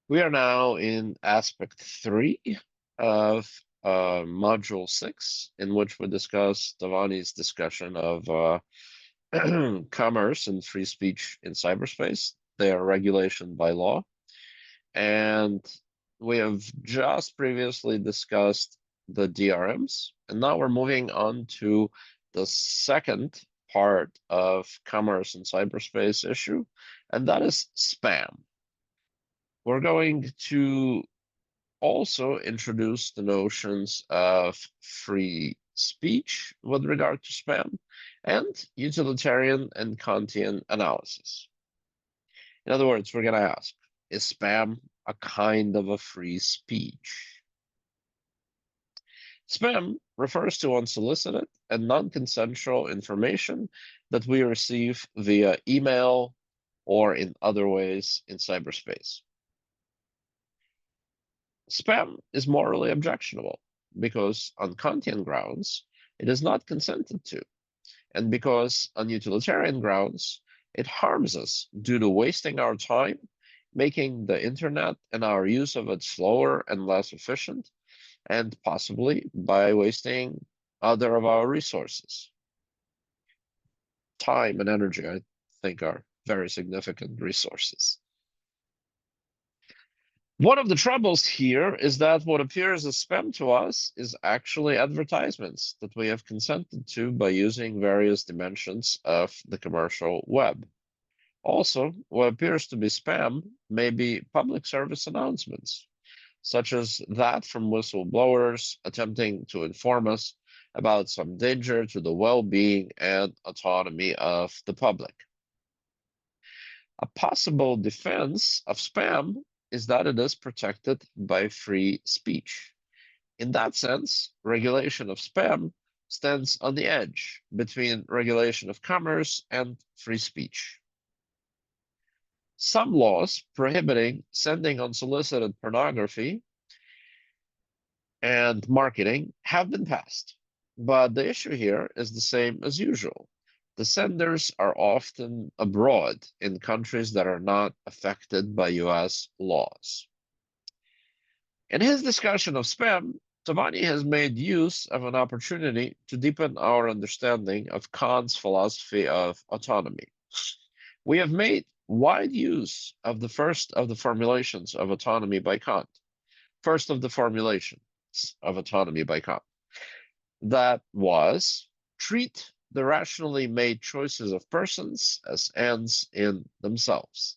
We are now in aspect 3 of module 6, in which we discuss Davani's discussion of commerce and free speech in cyberspace, their regulation by law. And we have just previously discussed the DRMs, and now we're moving on to the second part of commerce and cyberspace issue, and that is spam. We're going to also introduce the notions of free speech with regard to spam and utilitarian and Kantian analysis. In other words, we're going to ask, is spam a kind of a free speech? Spam refers to unsolicited and non-consensual information that we receive via email or in other ways in cyberspace. Spam is morally objectionable because, on Kantian grounds, it is not consented to, and because, on utilitarian grounds, it harms us due to wasting our time, making the internet and our use of it slower and less efficient, and possibly by wasting other of our resources. Time and energy, I think, are very significant resources. One of the troubles here is that what appears as spam to us is actually advertisements that we have consented to by using various dimensions of the commercial web. Also, what appears to be spam may be public service announcements, such as that from whistleblowers attempting to inform us about some danger to the well-being and autonomy of the public. A possible defense of spam is that it is protected by free speech. In that sense, regulation of spam stands on the edge between regulation of commerce and free speech. Some laws prohibiting sending unsolicited pornography and marketing have been passed, but the issue here is the same as usual. The senders are often abroad in countries that are not affected by US laws. In his discussion of spam, Tavani has made use of an opportunity to deepen our understanding of Kant's philosophy of autonomy. We have made wide use of the first of the formulations of autonomy by Kant, first of the formulations of autonomy by Kant. That was, treat the rationally made choices of persons as ends in themselves.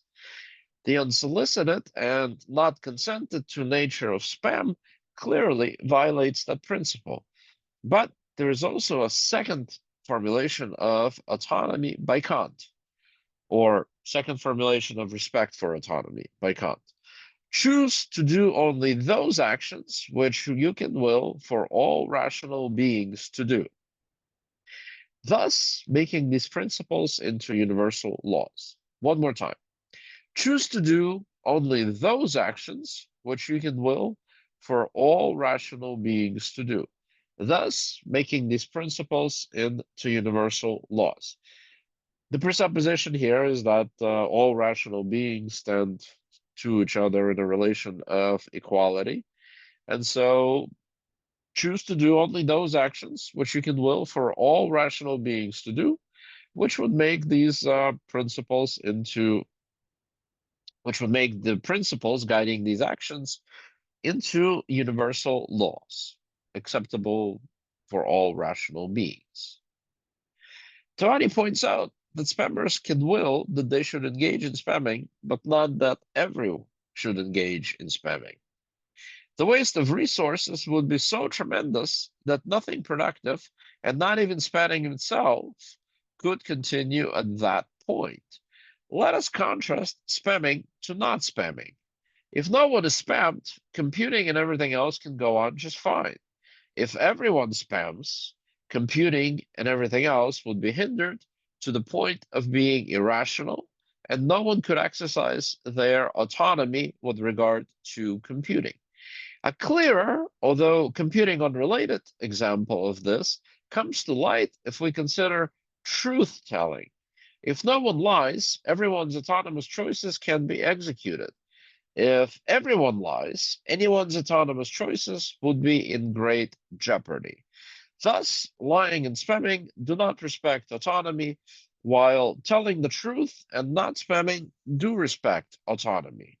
The unsolicited and not consented to nature of spam clearly violates that principle. But there is also a second formulation of autonomy by Kant, or second formulation of respect for autonomy by Kant. Choose to do only those actions which you can will for all rational beings to do, thus making these principles into universal laws. One more time. Choose to do only those actions which you can will for all rational beings to do, thus making these principles into universal laws. The presupposition here is that all rational beings stand to each other in a relation of equality. And so choose to do only those actions which you can will for all rational beings to do, which would make these principles into, which would make the principles guiding these actions into universal laws, acceptable for all rational beings. Tawani points out that spammers can will that they should engage in spamming, but not that everyone should engage in spamming. The waste of resources would be so tremendous that nothing productive, and not even spamming itself, could continue at that point. Let us contrast spamming to not spamming. If no one is spammed, computing and everything else can go on just fine. If everyone spams, computing and everything else would be hindered to the point of being irrational, and no one could exercise their autonomy with regard to computing. A clearer, although computing unrelated, example of this comes to light if we consider truth telling. If no one lies, everyone's autonomous choices can be executed. If everyone lies, anyone's autonomous choices would be in great jeopardy. Thus, lying and spamming do not respect autonomy, while telling the truth and not spamming do respect autonomy.